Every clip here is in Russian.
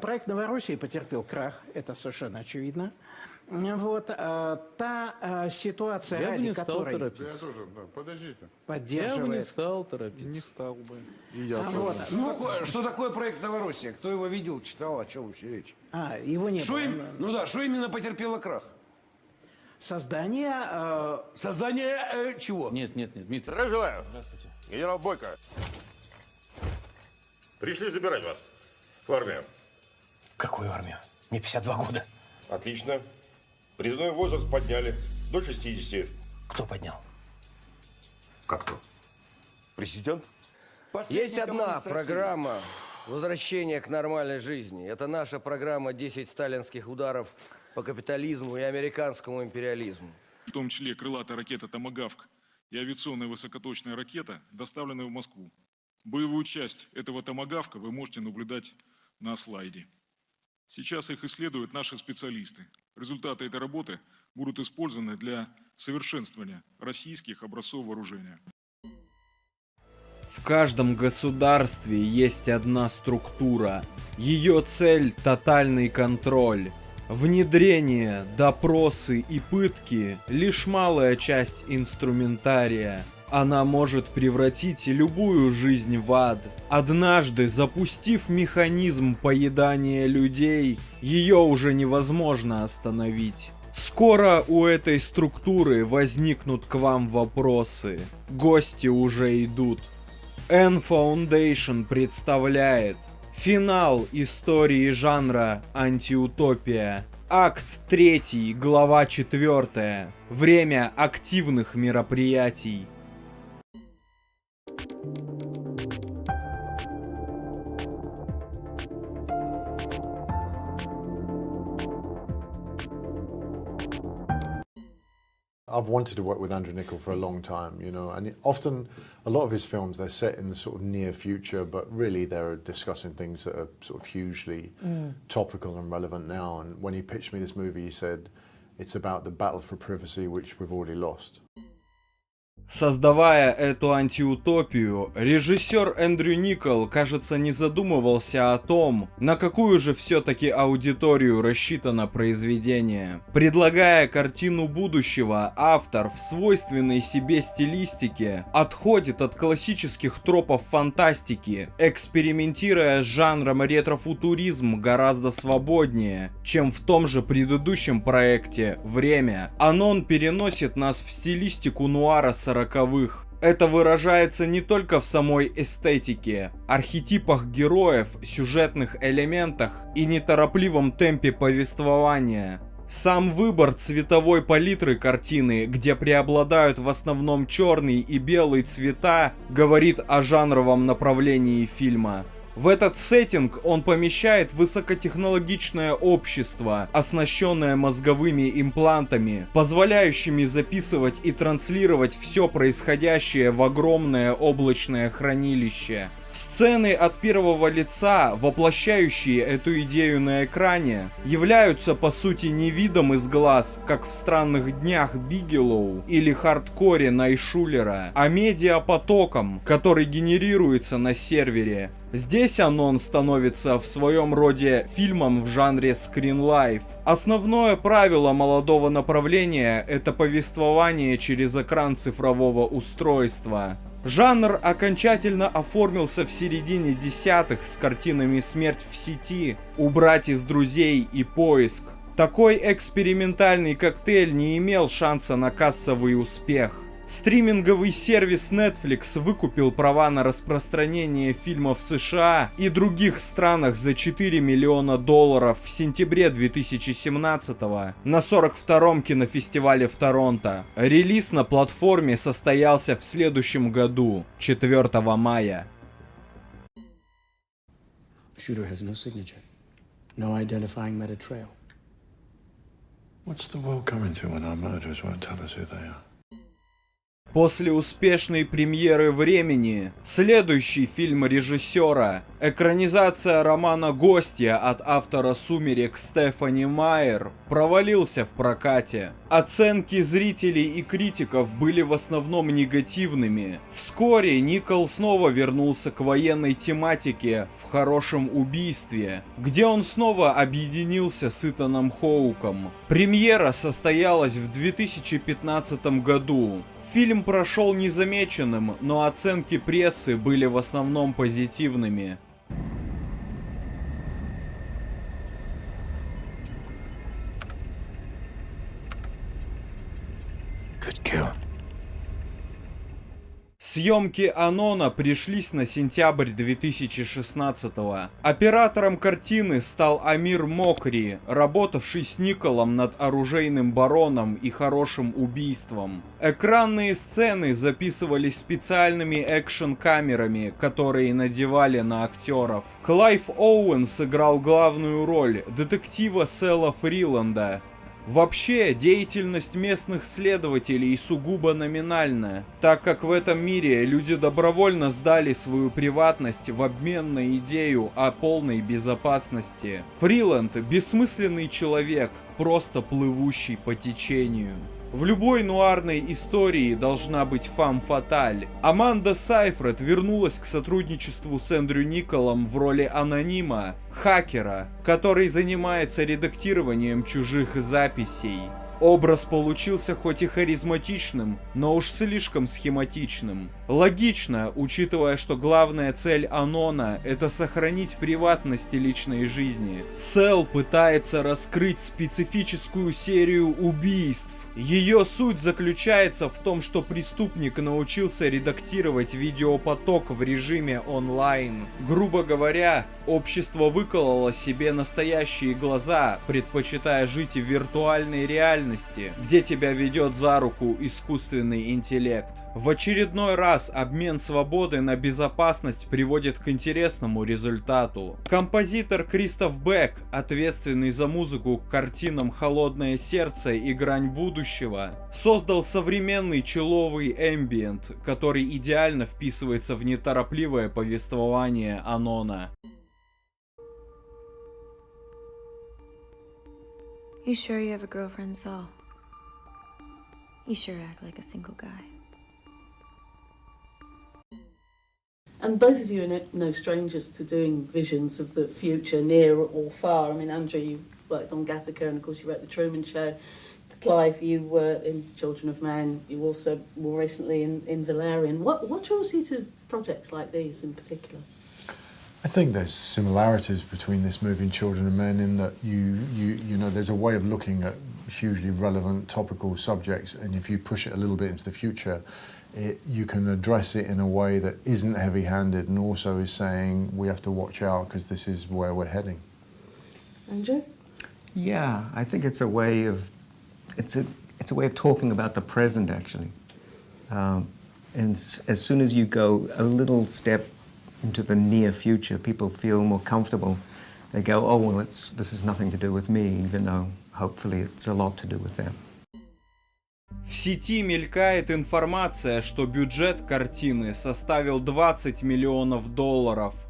Проект «Новороссия» потерпел крах, это совершенно очевидно. Вот, ситуация, Я бы ради не стал которой торопиться. Я тоже, да, подождите. Я бы не поддерживает... стал торопиться. Не стал бы. И я тоже. Вот, Что такое проект «Новороссия»? Кто его видел, читал, о чем вообще речь? его не Что, было. что именно потерпело крах? Создание... Создание чего? Нет, Дмитрий. Здравия желаю. Здравствуйте. Генерал Бойко. Пришли забирать вас в армию. Какую армию? Мне 52 года. Отлично. Призывной возраст подняли до 60. Кто поднял? Как кто? Президент? Есть одна программа возвращения к нормальной жизни. Это наша программа «10 сталинских ударов по капитализму и американскому империализму». В том числе крылатая ракета «Томагавк» и авиационная высокоточная ракета, доставленная в Москву. Боевую часть этого «Томагавка» вы можете наблюдать на слайде. Сейчас их исследуют наши специалисты. Результаты этой работы будут использованы для совершенствования российских образцов вооружения. В каждом государстве есть одна структура. Ее цель – тотальный контроль. Внедрение, допросы и пытки – лишь малая часть инструментария. Она может превратить любую жизнь в ад. Однажды, запустив механизм поедания людей, ее уже невозможно остановить. Скоро у этой структуры возникнут к вам вопросы. Гости уже идут. N Foundation представляет финал истории жанра антиутопия. Акт 3, глава 4. Время активных мероприятий. I've wanted to work with Andrew Niccol for a long time, you know, and often a lot of his films, they're set in the sort of near future, but really they're discussing things that are sort of hugely topical and relevant now. And when he pitched me this movie, he said, it's about the battle for privacy, which we've already lost. Создавая эту антиутопию, режиссер Эндрю Никол, кажется, не задумывался о том, на какую же все-таки аудиторию рассчитано произведение. Предлагая картину будущего, автор в свойственной себе стилистике отходит от классических тропов фантастики, экспериментируя с жанром ретрофутуризм гораздо свободнее, чем в том же предыдущем проекте «Время». Анон переносит нас в стилистику нуара 40-х. Это выражается не только в самой эстетике, архетипах героев, сюжетных элементах и неторопливом темпе повествования. Сам выбор цветовой палитры картины, где преобладают в основном черный и белый цвета, говорит о жанровом направлении фильма. В этот сеттинг он помещает высокотехнологичное общество, оснащенное мозговыми имплантами, позволяющими записывать и транслировать все происходящее в огромное облачное хранилище. Сцены от первого лица, воплощающие эту идею на экране, являются по сути не видом из глаз, как в «Странных днях» Бигелоу или «Хардкоре» Найшулера, а медиапотоком, который генерируется на сервере. Здесь Анон становится в своем роде фильмом в жанре Screen Life. Основное правило молодого направления – это повествование через экран цифрового устройства. Жанр окончательно оформился в середине десятых с картинами «Смерть в сети», «Убрать из друзей» и «Поиск». Такой экспериментальный коктейль не имел шанса на кассовый успех. Стриминговый сервис Netflix выкупил права на распространение фильма в США и других странах за $4 миллиона в сентябре 2017-го на 42-м кинофестивале в Торонто. Релиз на платформе состоялся в следующем году, 4 мая. Shooter has no signature, no identifying meta trail. What's the world coming to when our murderers won't tell us who they are? После успешной премьеры «Времени», следующий фильм режиссера, экранизация романа «Гостья» от автора «Сумерек» Стефани Майер, провалился в прокате. Оценки зрителей и критиков были в основном негативными. Вскоре Никол снова вернулся к военной тематике в «Хорошем убийстве», где он снова объединился с Итаном Хоуком. Премьера состоялась в 2015 году. Фильм прошел незамеченным, но оценки прессы были в основном позитивными. Good kill. Съемки «Анона» пришлись на сентябрь 2016-го. Оператором картины стал Амир Мокри, работавший с Николом над «Оружейным бароном» и «Хорошим убийством». Экранные сцены записывались специальными экшн-камерами, которые надевали на актеров. Клайв Оуэн сыграл главную роль детектива Сэла Фриланда. Вообще, деятельность местных следователей сугубо номинальна, так как в этом мире люди добровольно сдали свою приватность в обмен на идею о полной безопасности. Фриланд – бессмысленный человек, просто плывущий по течению. В любой нуарной истории должна быть фам-фаталь. Аманда Сайфред вернулась к сотрудничеству с Эндрю Николом в роли анонима, хакера, который занимается редактированием чужих записей. Образ получился хоть и харизматичным, но уж слишком схематичным. Логично, учитывая, что главная цель Анона — это сохранить приватность личной жизни. Сэл пытается раскрыть специфическую серию убийств. Ее суть заключается в том, что преступник научился редактировать видеопоток в режиме онлайн. Грубо говоря, общество выкололо себе настоящие глаза, предпочитая жить в виртуальной реальности, где тебя ведет за руку искусственный интеллект. В очередной раз обмен свободы на безопасность приводит к интересному результату. Композитор Кристоф Бек, ответственный за музыку к картинам «Холодное сердце» и «Грань будущего», создал современный человый эмбиент, который идеально вписывается в неторопливое повествование Анона. You sure you have a girlfriend, Saul? You sure act like a single guy. And both of you are no strangers to doing visions of the future, near or far. I mean, Andrew, you worked on Gattaca, and of course you wrote The Truman Show. Clive, you were in Children of Man. You also more recently in Valerian. What draws you to projects like these in particular? I think there's similarities between this movie and Children of Men in that you know there's a way of looking at hugely relevant topical subjects, and if you push it a little bit into the future, you can address it in a way that isn't heavy-handed and also is saying we have to watch out because this is where we're heading. Andrew? Yeah, I think it's a way of it's a way of talking about the present actually. And as soon as you go a little step into the near future, people feel more comfortable. They go, oh, well, this has nothing to do with me, even though hopefully it's a lot to do with them. В сети мелькает информация, что бюджет картины составил $20 миллионов.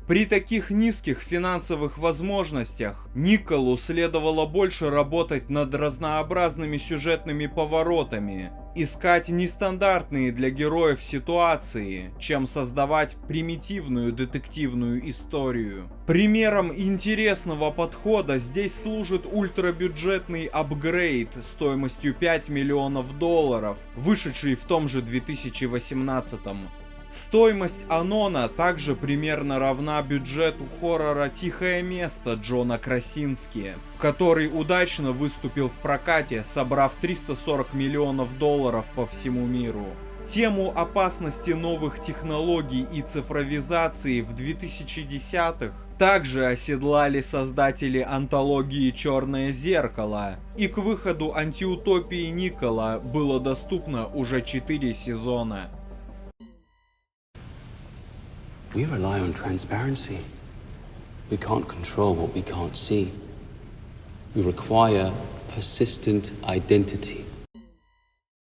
При таких низких финансовых возможностях Николу следовало больше работать над разнообразными сюжетными поворотами, искать нестандартные для героев ситуации, чем создавать примитивную детективную историю. Примером интересного подхода здесь служит ультрабюджетный апгрейд стоимостью $5 миллионов, вышедший в том же 2018-м. Стоимость Анона также примерно равна бюджету хоррора «Тихое место» Джона Красински, который удачно выступил в прокате, собрав $340 миллионов по всему миру. Тему опасности новых технологий и цифровизации в 2010-х также оседлали создатели антологии «Черное зеркало», и к выходу антиутопии Никола было доступно уже 4 сезона. We rely on transparency. We can't control what we can't see. We require persistent identity.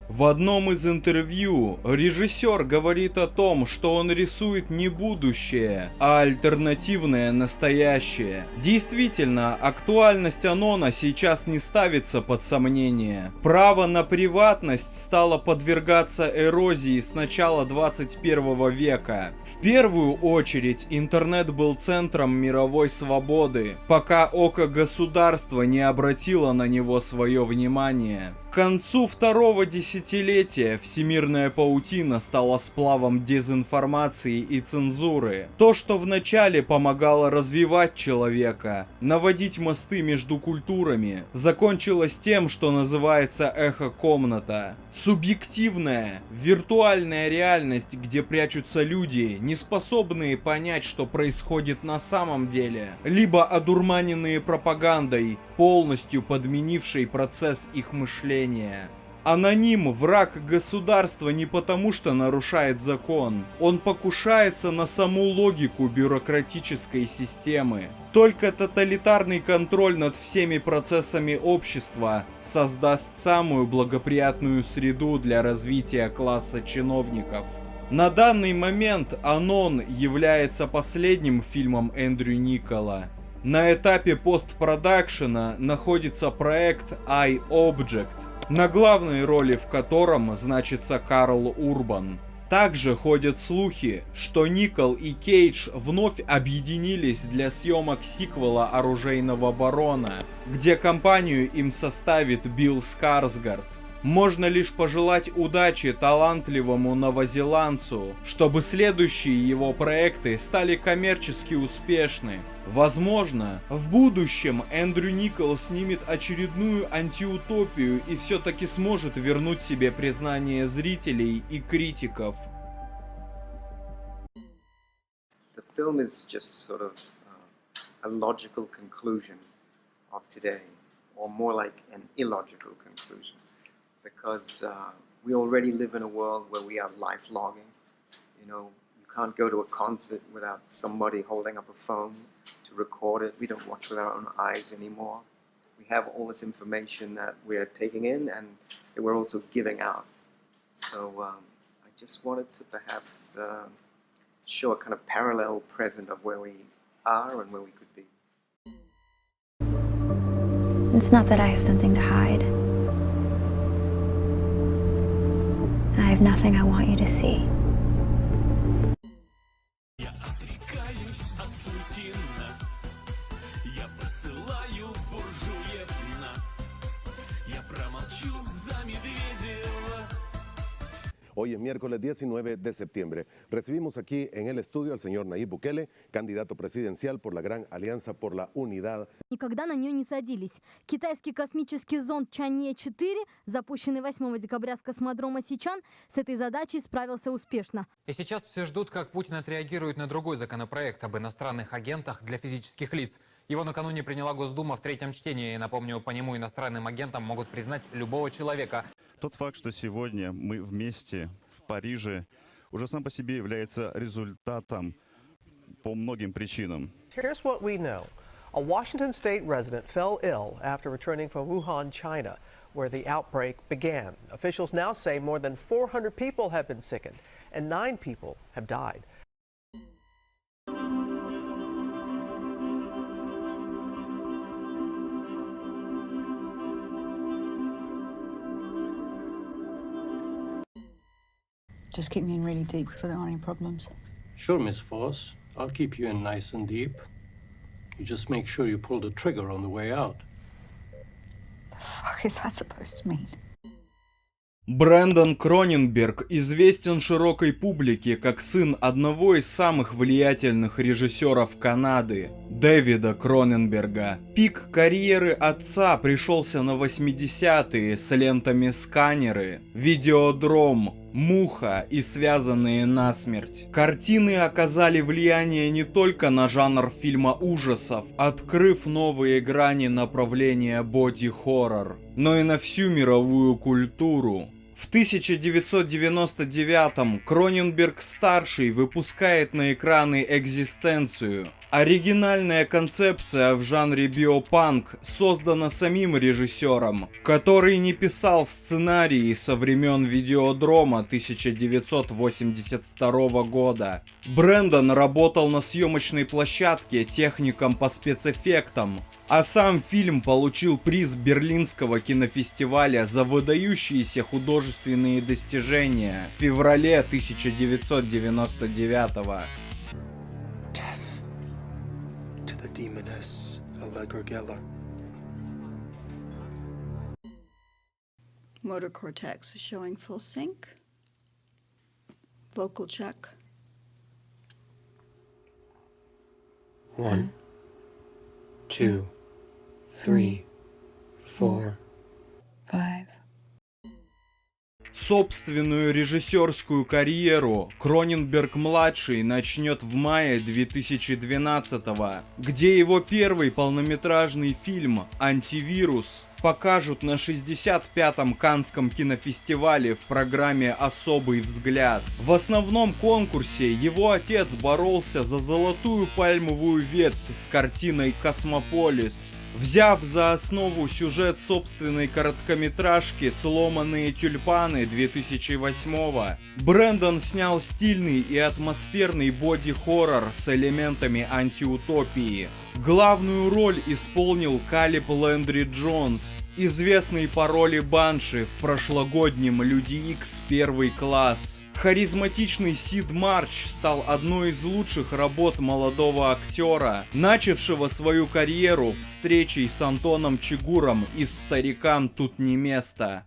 В одном из интервью режиссер говорит о том, что он рисует не будущее, а альтернативное настоящее. Действительно, актуальность Анона сейчас не ставится под сомнение. Право на приватность стало подвергаться эрозии с начала 21 века. В первую очередь интернет был центром мировой свободы, пока око государства не обратило на него свое внимание. К концу второго десятилетия всемирная паутина стала сплавом дезинформации и цензуры. То, что вначале помогало развивать человека, наводить мосты между культурами, закончилось тем, что называется эхо-комната. Субъективная, виртуальная реальность, где прячутся люди, не способные понять, что происходит на самом деле, либо одурманенные пропагандой, полностью подменившей процесс их мышления. Аноним – враг государства не потому, что нарушает закон. Он покушается на саму логику бюрократической системы. Только тоталитарный контроль над всеми процессами общества создаст самую благоприятную среду для развития класса чиновников. На данный момент Анон является последним фильмом Эндрю Никола. На этапе постпродакшена находится проект iObject, на главной роли в котором значится Карл Урбан. Также ходят слухи, что Никол и Кейдж вновь объединились для съемок сиквела «Оружейного барона», где компанию им составит Билл Скарсгард. Можно лишь пожелать удачи талантливому новозеландцу, чтобы следующие его проекты стали коммерчески успешны. Возможно, в будущем Эндрю Никол снимет очередную антиутопию и все-таки сможет вернуть себе признание зрителей и критиков. The film is just sort of a logical conclusion of today, or more like an illogical conclusion. Because we already live in a world where we are life logging. You know, you can't go to a concert without somebody holding up a phone to record it. We don't watch with our own eyes anymore. We have all this information that we're taking in and that we're also giving out. So I just wanted to perhaps show a kind of parallel present of where we are and where we could be. It's not that I have something to hide. I have nothing I want you to see. Я отрекаюсь от Путина. Я посылаю буржуев на. Я промолчу за Медведева. Hoy es miércoles 19 de septiembre. Recibimos aquí en el estudio al señor Nayib Bukele, candidato presidencial por la Gran Alianza por la Unidad. Никогда на нее не садились. Китайский космический зонд Чанье-4, запущенный 8 декабря с космодрома Сичан, с этой задачей справился успешно. И сейчас все ждут, как Путин отреагирует на другой законопроект об иностранных агентах для физических лиц. Его накануне приняла Госдума в третьем чтении. И, напомню, по нему иностранным агентом могут признать любого человека. Tот факт, что сегодня мы вместе в Париже, уже сам по себе является результатом по многим причинам. Here's what we know. A Washington state resident fell ill after returning from Wuhan, China, where the outbreak began. Officials now say more than 400 people have been sickened and 9 people have died. Just keep me in really deep because I don't want any problems. Sure, Miss Foss. I'll keep you in nice and deep. You just make sure you pull the trigger on the way out. The fuck is that supposed to mean? Брэндон Кроненберг известен широкой публике как сын одного из самых влиятельных режиссеров Канады, Дэвида Кроненберга. Пик карьеры отца пришелся на 80-е с лентами «Сканеры», «Видеодром», «Муха» и «Связанные насмерть». Картины оказали влияние не только на жанр фильма ужасов, открыв новые грани направления боди-хоррор, но и на всю мировую культуру. В 1999-м Кроненберг-старший выпускает на экраны «Экзистенцию», Оригинальная концепция в жанре биопанк создана самим режиссером, который не писал сценарии со времен Видеодрома 1982 года. Брэндон работал на съемочной площадке техником по спецэффектам, а сам фильм получил приз Берлинского кинофестиваля за выдающиеся художественные достижения в феврале 1999. Demoness Allegra Geller. Motor cortex is showing full sync. Vocal check. 1, 2, 3, 4, 5. Собственную режиссерскую карьеру Кроненберг-младший начнет в мае 2012-го, где его первый полнометражный фильм «Антивирус» покажут на 65-м Каннском кинофестивале в программе «Особый взгляд». В основном конкурсе его отец боролся за золотую пальмовую ветвь с картиной «Космополис». Взяв за основу сюжет собственной короткометражки «Сломанные тюльпаны» 2008-го, Брэндон снял стильный и атмосферный боди-хоррор с элементами антиутопии. Главную роль исполнил Калеб Лэндри Джонс, известный по роли Банши в прошлогоднем Люди Икс Первый класс. Харизматичный Сид Марч стал одной из лучших работ молодого актера, начавшего свою карьеру встречей с Антоном Чигуром из «Старикам тут не место».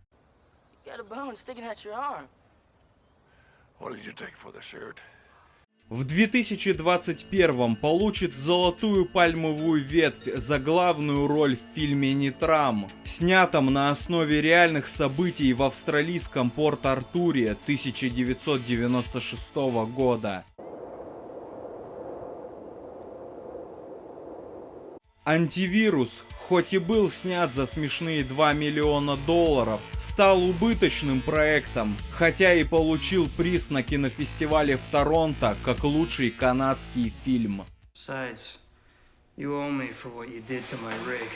В 2021 получит золотую пальмовую ветвь за главную роль в фильме «Нитрам», снятом на основе реальных событий в австралийском Порт-Артуре 1996 года. «Антивирус», хоть и был снят за смешные $2 миллиона, стал убыточным проектом, хотя и получил приз на кинофестивале в Торонто как лучший канадский фильм. Besides, you owe me for what you did to my rig.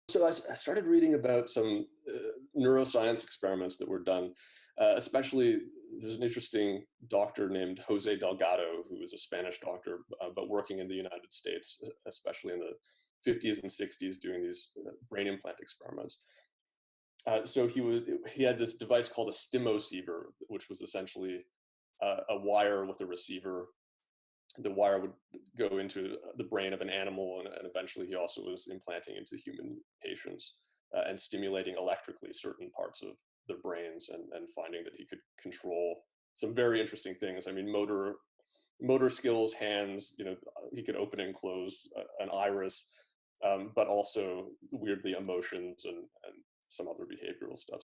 So I started reading about some neuroscience experiments that were done, especially there's an interesting doctor named Jose Delgado, who was a Spanish doctor, but working in the United States, especially in the 50s and 60s, doing these brain implant experiments. So he had this device called a stimoceiver, which was essentially a wire with a receiver. The wire would go into the brain of an animal, and eventually he also was implanting into human patients and stimulating electrically certain parts of their brains and finding that he could control some very interesting things. I mean, motor skills, hands, he could open and close an iris, but also weirdly emotions and some other behavioral stuff.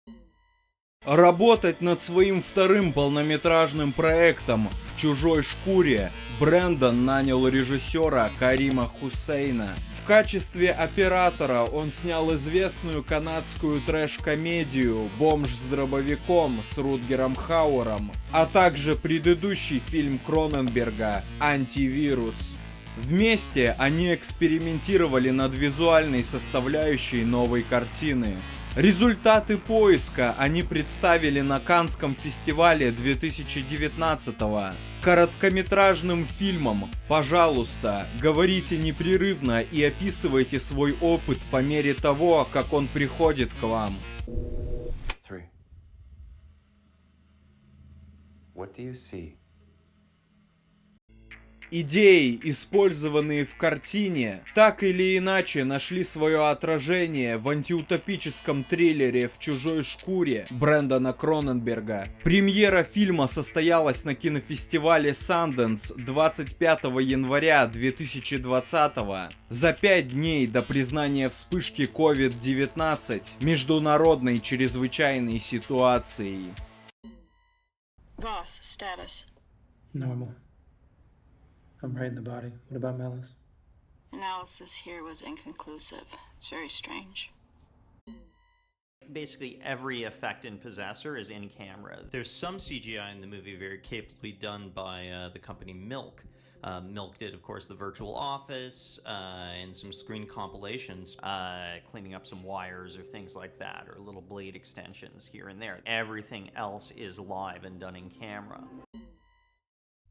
Работать над своим вторым полнометражным проектом «В чужой шкуре» Брэндон нанял режиссера Карима Хусейна. В качестве оператора он снял известную канадскую трэш-комедию «Бомж с дробовиком» с Рутгером Хауэром, а также предыдущий фильм Кроненберга «Антивирус». Вместе они экспериментировали над визуальной составляющей новой картины. Результаты поиска они представили на Каннском фестивале 2019-го. Короткометражным фильмом, пожалуйста, говорите непрерывно и описывайте свой опыт по мере того, как он приходит к вам. 3. What do you see? Идеи, использованные в картине, так или иначе нашли свое отражение в антиутопическом триллере «В чужой шкуре» Брэндона Кроненберга. Премьера фильма состоялась на кинофестивале Sundance 25 января 2020 за 5 дней до признания вспышки COVID-19 международной чрезвычайной ситуацией. Voss, status. Normal. I'm right in the body. What about Melis? Analysis here was inconclusive. It's very strange. Basically every effect in Possessor is in camera. There's some CGI in the movie very capably done by the company Milk. Milk did, of course, the Virtual Office and some screen compilations, cleaning up some wires or things like that, or little blade extensions here and there. Everything else is live and done in camera.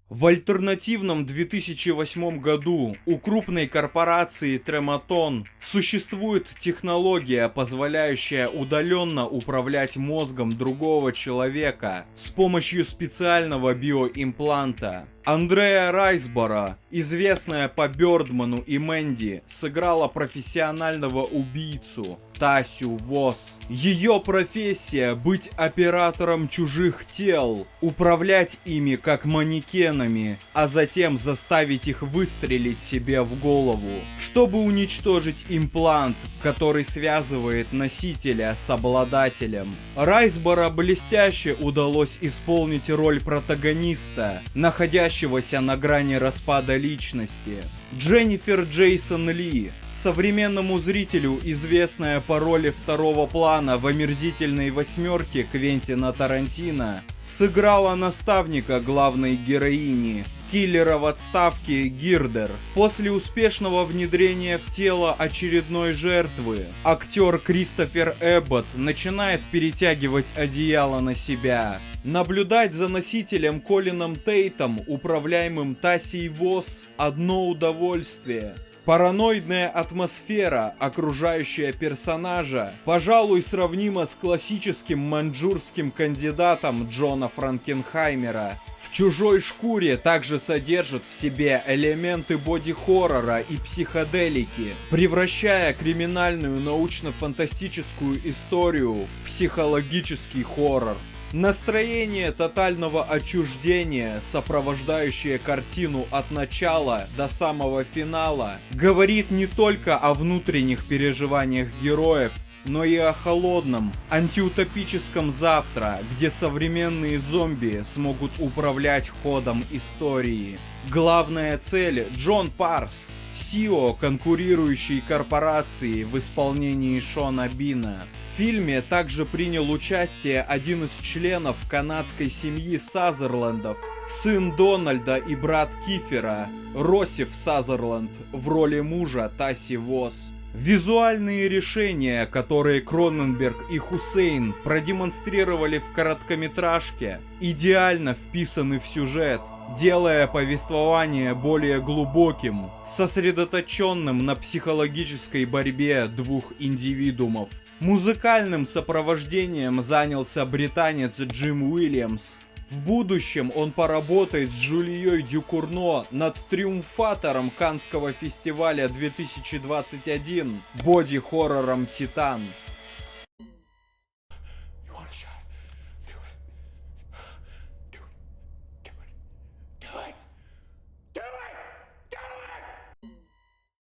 В альтернативном 2008 году у крупной корпорации Trematron существует технология, позволяющая удаленно управлять мозгом другого человека с помощью специального биоимпланта. Андреа Райсборо, известная по Бёрдману и Мэнди, сыграла профессионального убийцу Тасю Вос. Ее профессия — быть оператором чужих тел, управлять ими как манекенами, а затем заставить их выстрелить себе в голову, чтобы уничтожить имплант, который связывает носителя с обладателем. Райсборо блестяще удалось исполнить роль протагониста, находящегося на грани распада личности. Дженнифер Джейсон Ли, современному зрителю известная по роли второго плана в «Омерзительной восьмерке» Квентина Тарантино, сыграла наставника главной героини, киллера в отставке Гирдер. После успешного внедрения в тело очередной жертвы, актер Кристофер Эбботт начинает перетягивать одеяло на себя. Наблюдать за носителем Колином Тейтом, управляемым Тасей Вос, одно удовольствие. Параноидная атмосфера, окружающая персонажа, пожалуй, сравнима с классическим маньчжурским кандидатом Джона Франкенхаймера. В «Чужой шкуре» также содержит в себе элементы боди-хоррора и психоделики, превращая криминальную научно-фантастическую историю в психологический хоррор. Настроение тотального отчуждения, сопровождающее картину от начала до самого финала, говорит не только о внутренних переживаниях героев, но и о холодном, антиутопическом завтра, где современные зомби смогут управлять ходом истории. Главная цель — Джон Парс, CEO конкурирующей корпорации в исполнении Шона Бина. В фильме также принял участие один из членов канадской семьи Сазерлендов, сын Дональда и брат Кифера, Росиф Сазерленд, в роли мужа Таси Вос. Визуальные решения, которые Кроненберг и Хусейн продемонстрировали в короткометражке, идеально вписаны в сюжет, делая повествование более глубоким, сосредоточенным на психологической борьбе двух индивидуумов. Музыкальным сопровождением занялся британец Джим Уильямс. В будущем он поработает с Жюлией Дюкурно над триумфатором Каннского фестиваля 2021 боди-хоррором «Титан».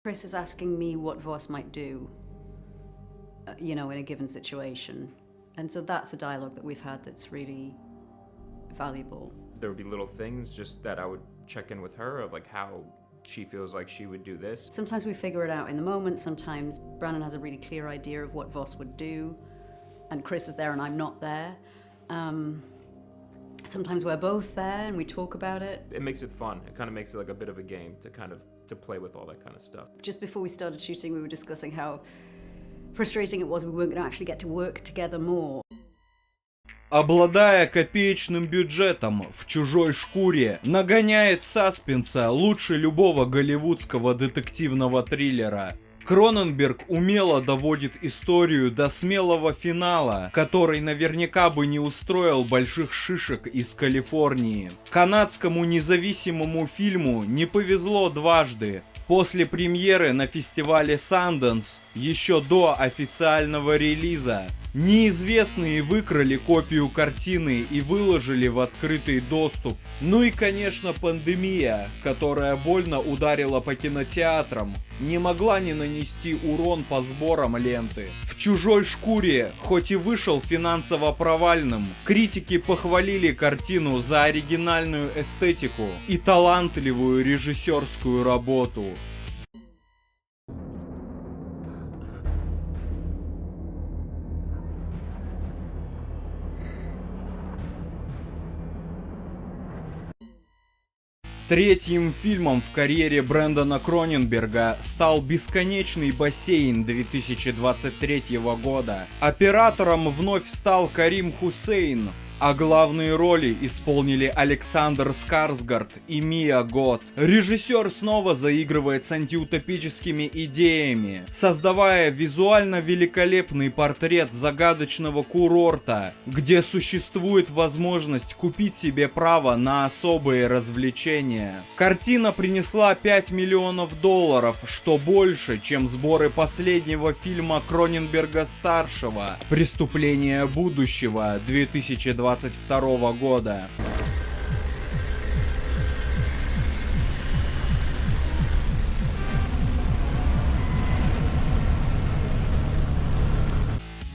Chris is asking me what Voss might do, you know, in a given situation. And so that's a dialogue that we've had that's really valuable. There would be little things just that I would check in with her of like how she feels like she would do this. Sometimes we figure it out in the moment. Sometimes Brannon has a really clear idea of what Voss would do, and Chris is there and I'm not there. Sometimes we're both there and we talk about it. It makes it fun. It kind of makes it like a bit of a game to play with all that kind of stuff. Just before we started shooting, we were discussing how frustrating it was we weren't going to actually get to work together more. Обладая копеечным бюджетом, в «Чужой шкуре» нагоняет саспенса лучше любого голливудского детективного триллера. Кроненберг умело доводит историю до смелого финала, который наверняка бы не устроил больших шишек из Калифорнии. Канадскому независимому фильму не повезло дважды. После премьеры на фестивале Sundance, еще до официального релиза, неизвестные выкрали копию картины и выложили в открытый доступ. Ну и, конечно, пандемия, которая больно ударила по кинотеатрам, не могла не нанести урон по сборам ленты. В «Чужой шкуре», хоть и вышел финансово провальным, критики похвалили картину за оригинальную эстетику и талантливую режиссерскую работу. Третьим фильмом в карьере Брэндона Кроненберга стал «Бесконечный бассейн» 2023 года. Оператором вновь стал Карим Хусейн, а главные роли исполнили Александр Скарсгард и Мия Гот. Режиссер снова заигрывает с антиутопическими идеями, создавая визуально великолепный портрет загадочного курорта, где существует возможность купить себе право на особые развлечения. Картина принесла $5 миллионов, что больше, чем сборы последнего фильма Кроненберга-старшего «Преступление будущего» 2022 года.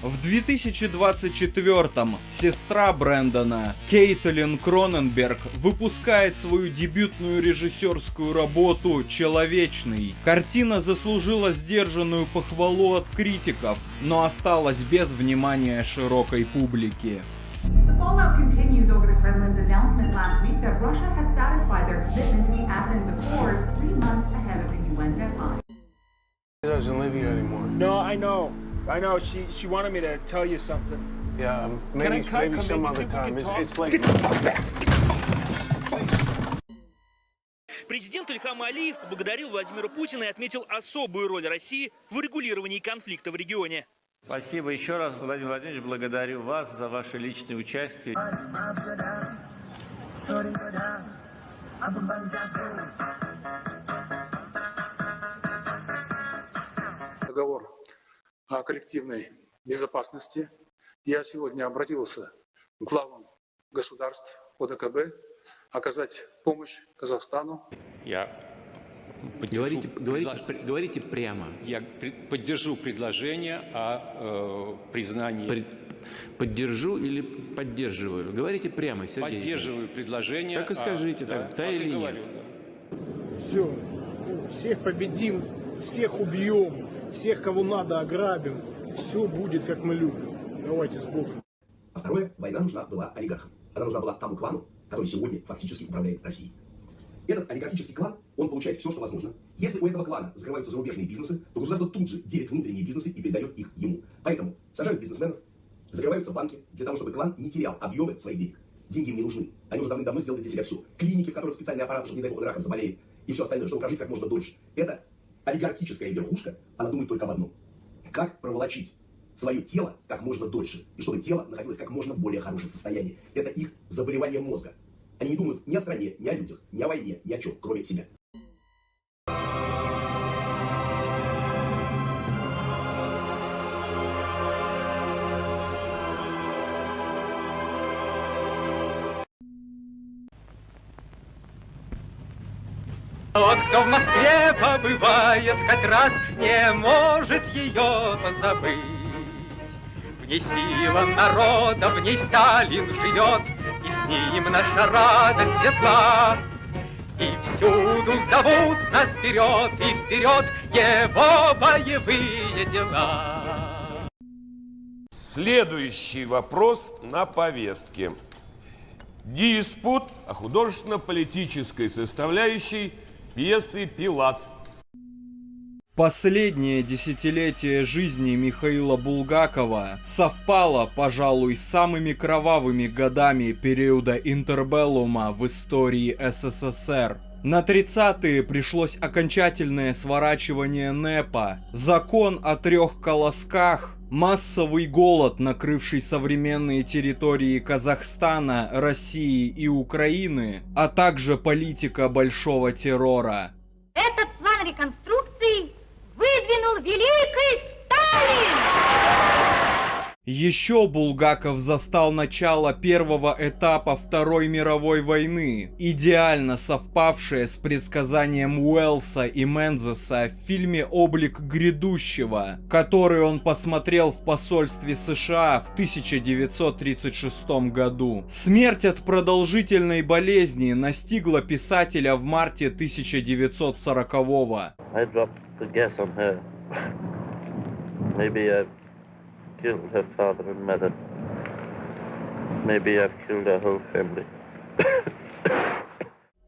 В 2024-м сестра Брэндона, Кейтлин Кроненберг, выпускает свою дебютную режиссерскую работу «Человечный». Картина заслужила сдержанную похвалу от критиков, но осталась без внимания широкой публики. The fallout continues over the Kremlin's announcement last week that Russia has satisfied their commitment to the Athens Accord 3 months ahead of the UN deadline. She doesn't live here anymore. No, I know. She wanted me to tell you something. Yeah, maybe some other time. It's like... Президент Ильхам Алиев поблагодарил Владимира Путина и отметил особую роль России в урегулировании конфликта в регионе. Спасибо еще раз, Владимир Владимирович, благодарю вас за ваше личное участие. Договор о коллективной безопасности. Я сегодня обратился к главам государств ОДКБ оказать помощь Казахстану. Говорите прямо. Я поддержу предложение о признании. Поддержу или поддерживаю? Говорите прямо, Сергей. Поддерживаю предложение. Так и скажите, да или нет. Все, всех победим, всех убьем, всех, кого надо, ограбим. Все будет, как мы любим. Давайте с Богом. А второе, война нужна была олигархам. Она нужна была тому клану, который сегодня фактически управляет Россией. Этот олигархический клан, он получает все, что возможно. Если у этого клана закрываются зарубежные бизнесы, то государство тут же делит внутренние бизнесы и передает их ему. Поэтому сажают бизнесменов, закрываются банки для того, чтобы клан не терял объемы своих денег. Деньги им не нужны. Они уже давным-давно сделали для себя все. Клиники, в которых специальный аппарат, чтобы, не дай бог, раком заболеет, и все остальное, чтобы прожить как можно дольше. Это олигархическая верхушка, она думает только об одном. Как проволочить свое тело как можно дольше, и чтобы тело находилось как можно в более хорошем состоянии. Это их заболевание мозга. Они не думают ни о стране, ни о людях, ни о войне, ни о чем, кроме себя. Тот, кто в Москве побывает, хоть раз не может ее позабыть. В ней сила народа, в ней Сталин живет, и с ним наша радость светла. И всюду зовут нас вперед, и вперед его боевые дела. Следующий вопрос на повестке. Диспут о художественно-политической составляющей пьесы «Пилат». Последнее десятилетие жизни Михаила Булгакова совпало, пожалуй, с самыми кровавыми годами периода интербеллума в истории СССР. На 30-е пришлось окончательное сворачивание НЭПа, закон о 3 колосках, массовый голод, накрывший современные территории Казахстана, России и Украины, а также политика большого террора. Этот план реконструкции выдвинул великий Сталин! Еще Булгаков застал начало первого этапа Второй мировой войны, идеально совпавшее с предсказанием Уэллса и Мензеса в фильме «Облик грядущего», который он посмотрел в посольстве США в 1936 году. Смерть от продолжительной болезни настигла писателя в марте 1940-го. Killed her father and mother. Maybe I've killed her whole family.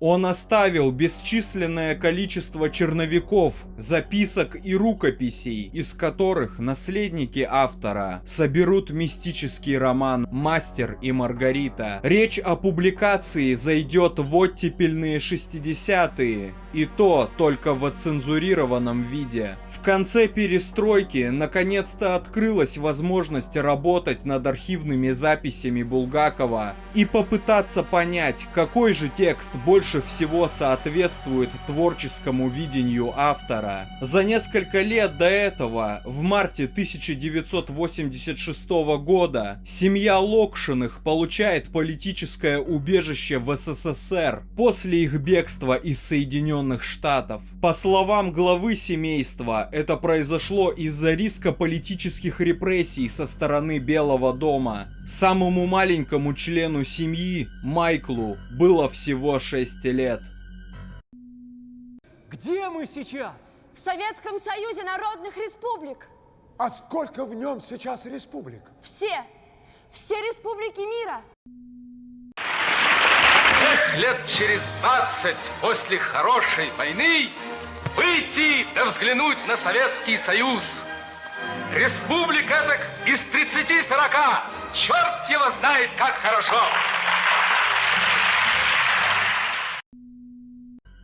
Он оставил бесчисленное количество черновиков, записок и рукописей, из которых наследники автора соберут мистический роман «Мастер и Маргарита». Речь о публикации зайдет в оттепельные 60-е, и то только в оцензурированном виде. В конце перестройки наконец-то открылась возможность работать над архивными записями Булгакова и попытаться понять, какой же текст больше всего соответствует творческому видению автора. За несколько лет до этого, в марте 1986 года, семья Локшиных получает политическое убежище в СССР после их бегства из Соединенных Штатов. По словам главы семейства, это произошло из-за риска политических репрессий со стороны Белого дома. Самому маленькому члену семьи, Майклу, было всего 6 лет. Где мы сейчас? В Советском Союзе Народных Республик. А сколько в нем сейчас республик? Все республики мира. Лет через 20 после хорошей войны выйти да взглянуть на Советский Союз. Республик этак из 30-40. Черт его знает, как хорошо.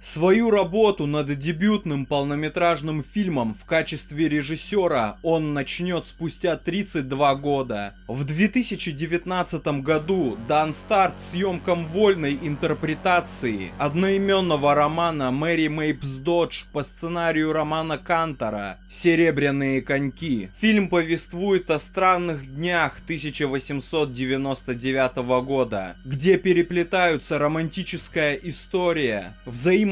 Свою работу над дебютным полнометражным фильмом в качестве режиссера он начнет спустя 32 года. В 2019 году дан старт съемкам вольной интерпретации одноименного романа Мэри Мейпс Додж по сценарию Романа Кантора «Серебряные коньки». Фильм повествует о странных днях 1899 года, где переплетаются романтическая история, взаимоотношения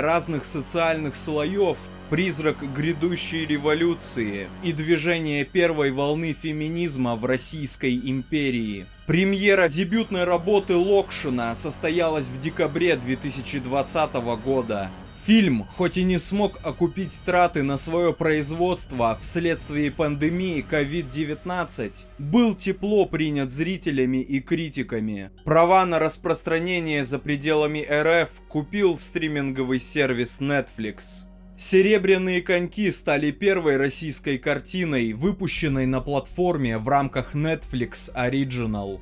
разных социальных слоев, призрак грядущей революции и движение первой волны феминизма в Российской империи. Премьера дебютной работы Локшина состоялась в декабре 2020 года. Фильм, хоть и не смог окупить траты на свое производство вследствие пандемии COVID-19, был тепло принят зрителями и критиками. Права на распространение за пределами РФ купил стриминговый сервис Netflix. «Серебряные коньки» стали первой российской картиной, выпущенной на платформе в рамках Netflix Original.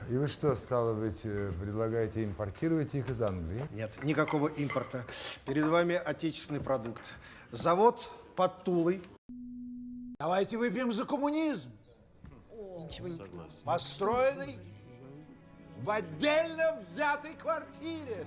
И вы что, стало быть, предлагаете импортировать их из Англии? Нет, никакого импорта. Перед вами отечественный продукт. Завод под Тулой. Давайте выпьем за коммунизм. Построенный в отдельно взятой квартире.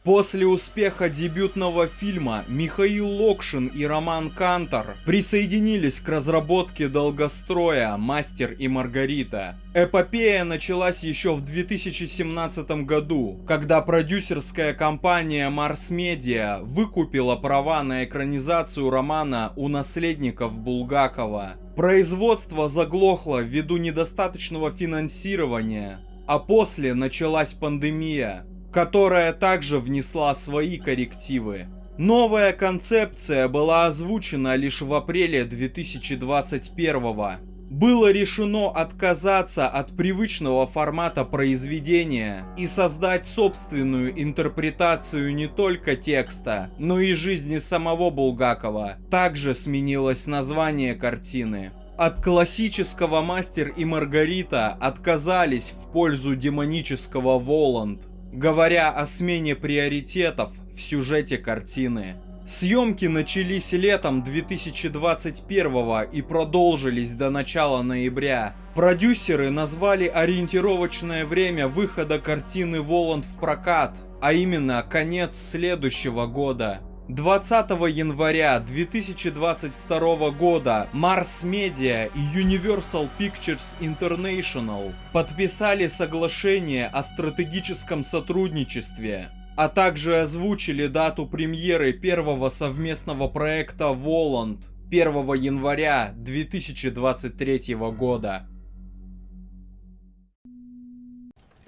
После успеха дебютного фильма Михаил Локшин и Роман Кантор присоединились к разработке долгостроя «Мастер и Маргарита». Эпопея началась еще в 2017 году, когда продюсерская компания Mars Media выкупила права на экранизацию романа у наследников Булгакова. Производство заглохло ввиду недостаточного финансирования, а после началась пандемия, которая также внесла свои коррективы. Новая концепция была озвучена лишь в апреле 2021-го. Было решено отказаться от привычного формата произведения и создать собственную интерпретацию не только текста, но и жизни самого Булгакова. Также сменилось название картины. От классического «Мастер и Маргарита» отказались в пользу демонического «Воланд», говоря о смене приоритетов в сюжете картины. Съемки начались летом 2021 и продолжились до начала ноября. Продюсеры назвали ориентировочное время выхода картины «Воланд» в прокат, а именно конец следующего года. 20 января 2022 года Mars Media и Universal Pictures International подписали соглашение о стратегическом сотрудничестве, а также озвучили дату премьеры первого совместного проекта «Воланд» 1 января 2023 года.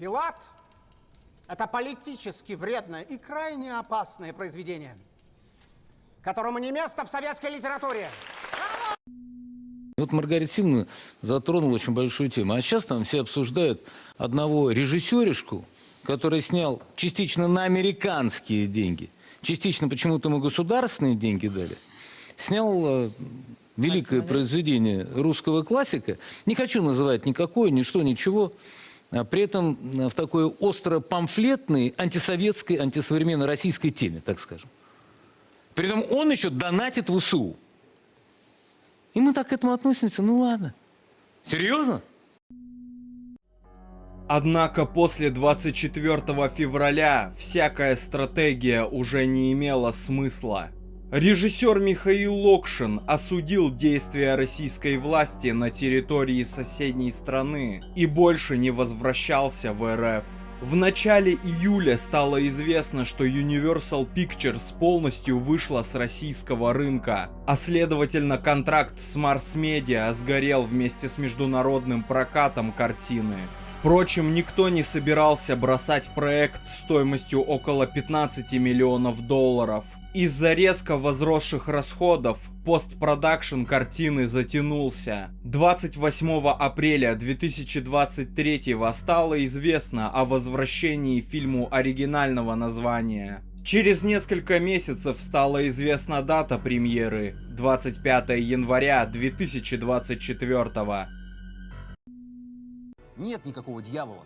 «Пилат» — это политически вредное и крайне опасное произведение, которому не место в советской литературе. Вот Маргарита Симоновна затронула очень большую тему. А сейчас там все обсуждают одного режиссеришку, который снял частично на американские деньги, частично почему-то ему государственные деньги дали. Снял великое произведение русского классика. Не хочу называть никакое, ничто, ничего. А при этом в такой остро-памфлетной, антисоветской, антисовременной российской теме, так скажем. При этом он еще донатит в ВСУ. И мы так к этому относимся, ну ладно. Серьезно? Однако после 24 февраля всякая стратегия уже не имела смысла. Режиссер Михаил Локшин осудил действия российской власти на территории соседней страны и больше не возвращался в РФ. В начале июля стало известно, что Universal Pictures полностью вышла с российского рынка, а следовательно контракт с Mars Media сгорел вместе с международным прокатом картины. Впрочем, никто не собирался бросать проект стоимостью около 15 миллионов долларов. Из-за резко возросших расходов постпродакшн картины затянулся. 28 апреля 2023 стало известно о возвращении фильму оригинального названия. Через несколько месяцев стала известна дата премьеры – 25 января 2024. Нет никакого дьявола.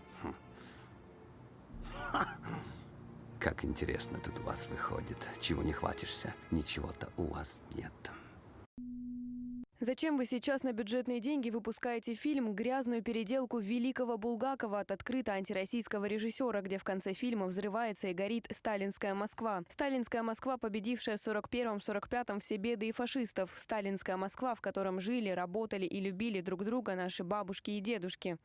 Как интересно тут у вас выходит. Чего не хватишься, ничего-то у вас нет. Зачем вы сейчас на бюджетные деньги выпускаете фильм «Грязную переделку великого Булгакова» от открыто антироссийского режиссера, где в конце фильма взрывается и горит сталинская Москва? Сталинская Москва, победившая в 41-45 все беды и фашистов. Сталинская Москва, в котором жили, работали и любили друг друга наши бабушки и дедушки.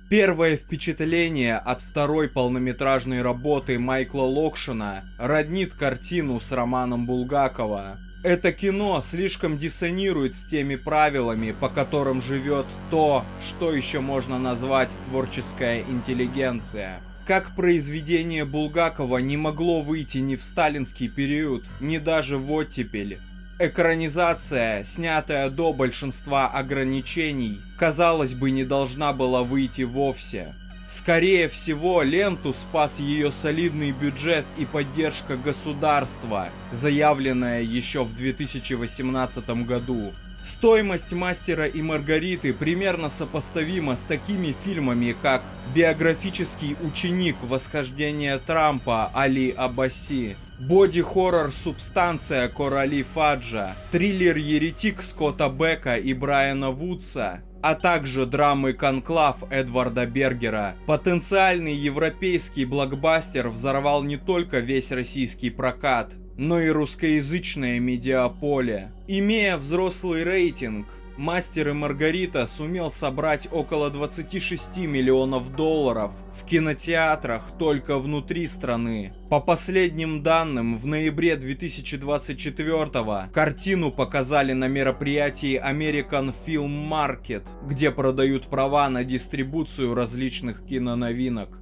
Первое впечатление от второй полнометражной работы Майкла Локшина роднит картину с романом Булгакова. Это кино слишком диссонирует с теми правилами, по которым живет то, что еще можно назвать творческая интеллигенция. Как произведение Булгакова не могло выйти ни в сталинский период, ни даже в оттепель. Экранизация, снятая до большинства ограничений, казалось бы, не должна была выйти вовсе. Скорее всего, ленту спас ее солидный бюджет и поддержка государства, заявленная еще в 2018 году. Стоимость «Мастера и Маргариты» примерно сопоставима с такими фильмами, как биографический ученик «Восхождение Трампа» Али Аббаси, боди-хоррор «Субстанция» Корали Фаджа, триллер «Еретик» Скотта Бека и Брайана Вудса, а также драмы «Конклав» Эдварда Бергера. Потенциальный европейский блокбастер взорвал не только весь российский прокат, но и русскоязычное медиаполе. Имея взрослый рейтинг, «Мастер и Маргарита» сумел собрать около 26 миллионов долларов в кинотеатрах только внутри страны. По последним данным, в ноябре 2024-го картину показали на мероприятии American Film Market, где продают права на дистрибуцию различных киноновинок.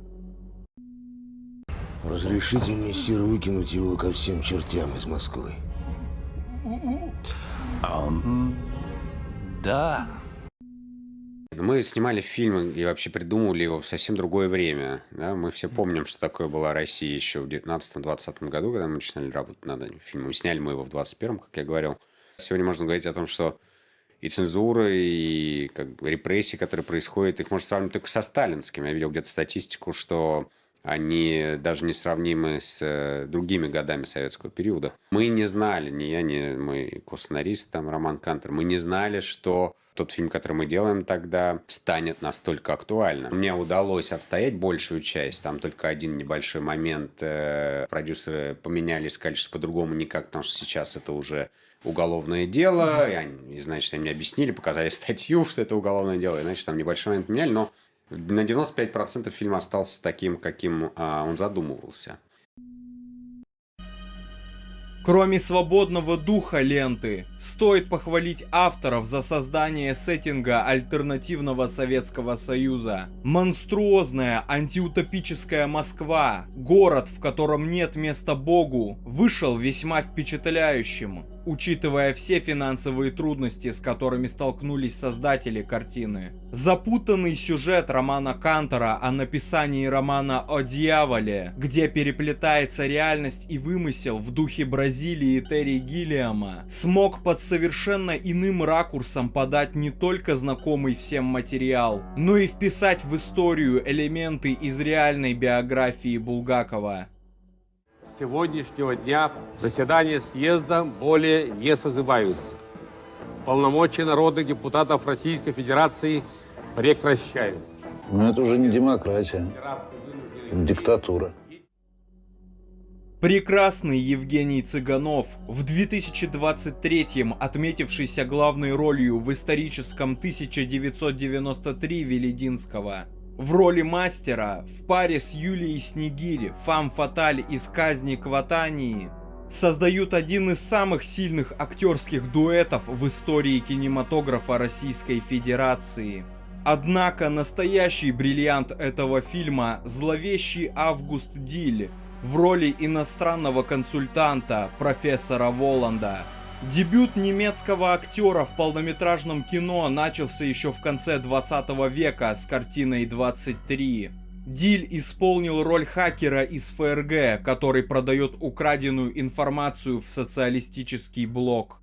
Разрешите мне, сир, выкинуть его ко всем чертям из Москвы? Да. Мы снимали фильм и вообще придумывали его в совсем другое время. Да? Мы все помним, что такое была Россия еще в 19-20 году, когда мы начинали работать над этим фильмом. Сняли мы его в 21-м, как я говорил. Сегодня можно говорить о том, что и цензура, и репрессии, которые происходят, их можно сравнивать только со сталинскими. Я видел где-то статистику, что они даже не сравнимы с другими годами советского периода. Мы не знали, ни я, ни мой косценарист, там, Роман Кантер, мы не знали, что тот фильм, который мы делаем тогда, станет настолько актуальным. Мне удалось отстоять большую часть, там только один небольшой момент. Продюсеры поменялись, сказали, что по-другому никак, потому что сейчас это уже уголовное дело, и значит, они мне объяснили, показали статью, что это уголовное дело, и, значит, там небольшой момент поменяли, но На 95% фильм остался таким, каким он задумывался. Кроме свободного духа ленты, стоит похвалить авторов за создание сеттинга альтернативного Советского Союза. Монструозная антиутопическая Москва, город, в котором нет места Богу, вышел весьма впечатляющим, учитывая все финансовые трудности, с которыми столкнулись создатели картины. Запутанный сюжет романа Кантера о написании романа о дьяволе, где переплетается реальность и вымысел в духе Бразилии Терри Гиллиама, смог под совершенно иным ракурсом подать не только знакомый всем материал, но и вписать в историю элементы из реальной биографии Булгакова. С сегодняшнего дня заседания съезда более не созываются. Полномочия народных депутатов Российской Федерации прекращаются. Но это уже не демократия, это диктатура. Прекрасный Евгений Цыганов, в 2023-м отметившийся главной ролью в историческом 1993 Велединского. В роли мастера, в паре с Юлией Снегирь, фам-фаталь из «Казни Кватании», создают один из самых сильных актерских дуэтов в истории кинематографа Российской Федерации. Однако настоящий бриллиант этого фильма – зловещий Август Диль в роли иностранного консультанта, профессора Воланда. Дебют немецкого актера в полнометражном кино начался еще в конце 20 века с картиной «23». Диль исполнил роль хакера из ФРГ, который продает украденную информацию в социалистический блок.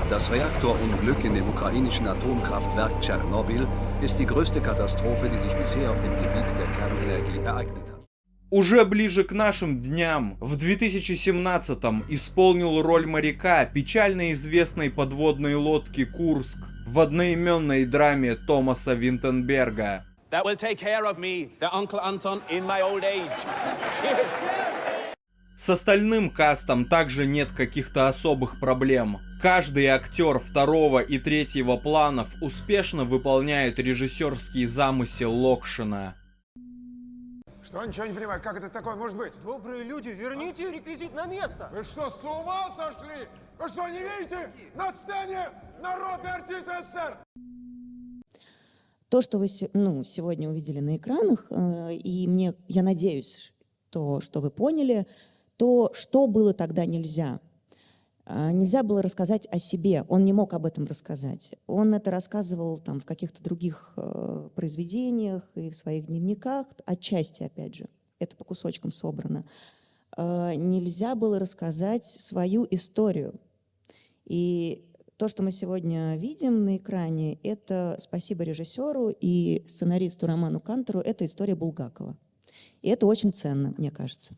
Das Reaktorunglück in dem ukrainischen Atomkraftwerk Tschernobyl ist die größte Katastrophe, die sich bisher auf dem Gebiet der Kernenergie ereignet hat. Уже ближе к нашим дням, в 2017-м исполнил роль моряка печально известной подводной лодки «Курск» в одноименной драме Томаса Винтенберга. That will take care of me, the Uncle Anton, in my old age. Cheers. С остальным кастом также нет каких-то особых проблем. Каждый актер второго и третьего планов успешно выполняет режиссерский замысел Локшина. Что, ничего не понимаю, как это такое может быть? Добрые люди, верните реквизит на место. Вы что, с ума сошли? Вы что, не видите? На сцене народный артист СССР! То, что вы сегодня увидели на экранах, и я надеюсь, что вы поняли, то, что было тогда нельзя. Нельзя было рассказать о себе, он не мог об этом рассказать. Он это рассказывал там, в каких-то других произведениях и в своих дневниках, отчасти, опять же, это по кусочкам собрано. Нельзя было рассказать свою историю. И то, что мы сегодня видим на экране, это спасибо режиссеру и сценаристу Роману Кантеру, это история Булгакова. И это очень ценно, мне кажется.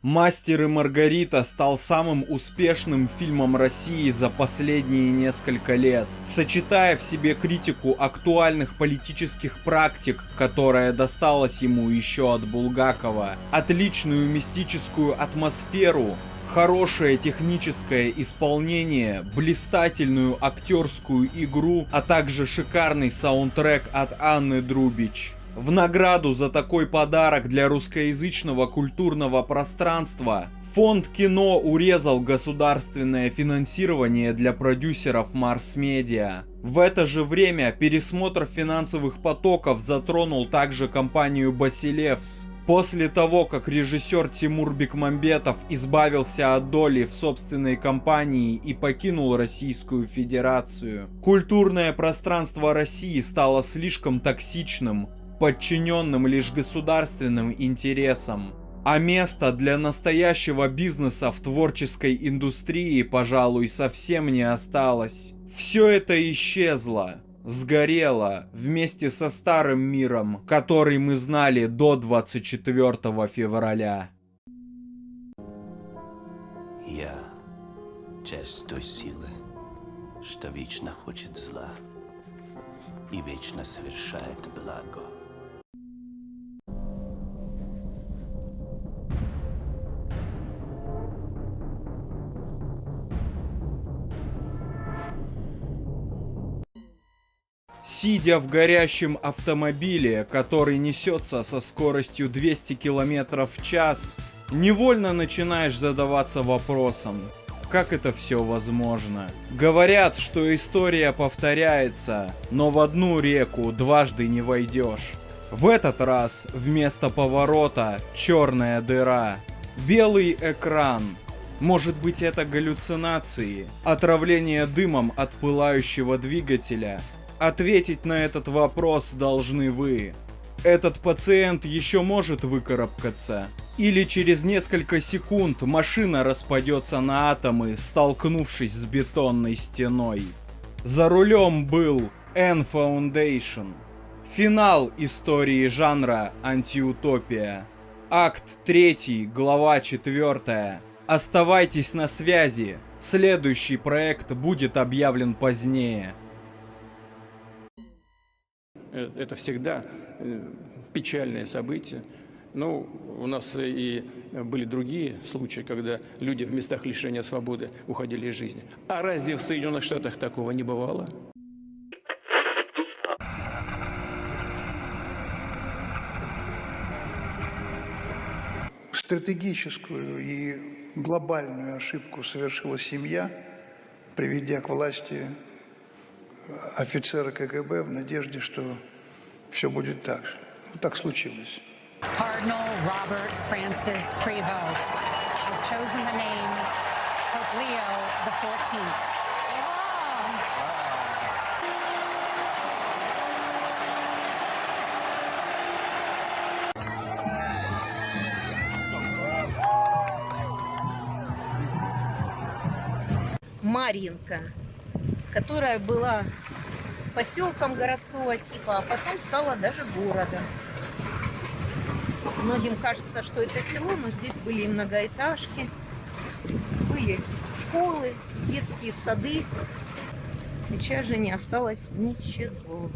«Мастер и Маргарита» стал самым успешным фильмом России за последние несколько лет, сочетая в себе критику актуальных политических практик, которая досталась ему еще от Булгакова, отличную мистическую атмосферу, хорошее техническое исполнение, блистательную актерскую игру, а также шикарный саундтрек от Анны Друбич. В награду за такой подарок для русскоязычного культурного пространства фонд кино урезал государственное финансирование для продюсеров Марс Медиа. В это же время пересмотр финансовых потоков затронул также компанию Басилевс. После того, как режиссер Тимур Бекмамбетов избавился от доли в собственной компании и покинул Российскую Федерацию, культурное пространство России стало слишком токсичным, подчиненным лишь государственным интересам. А места для настоящего бизнеса в творческой индустрии, пожалуй, совсем не осталось. Все это исчезло, сгорело вместе со старым миром, который мы знали до 24 февраля. Я часть той силы, что вечно хочет зла и вечно совершает благо. Сидя в горящем автомобиле, который несется со скоростью 200 км в час, невольно начинаешь задаваться вопросом, как это все возможно. Говорят, что история повторяется, но в одну реку дважды не войдешь. В этот раз вместо поворота черная дыра, белый экран. Может быть, это галлюцинации, отравление дымом от пылающего двигателя? Ответить на этот вопрос должны вы. Этот пациент еще может выкарабкаться? Или через несколько секунд машина распадется на атомы, столкнувшись с бетонной стеной? За рулем был N Foundation. Финал истории жанра антиутопия. Акт 3, глава 4. Оставайтесь на связи. Следующий проект будет объявлен позднее. Это всегда печальное событие. Ну, у нас и были другие случаи, когда люди в местах лишения свободы уходили из жизни. А разве в Соединенных Штатах такого не бывало? Стратегическую и глобальную ошибку совершила семья, приведя к власти офицера КГБ в надежде, что все будет так же. Вот так случилось. Cardinal Robert Francis Prevost has chosen the name Pope Leo XIV. Марьинка, которая была поселком городского типа, а потом стала даже городом. Многим кажется, что это село, но здесь были и многоэтажки, были школы, детские сады. Сейчас же не осталось ничего.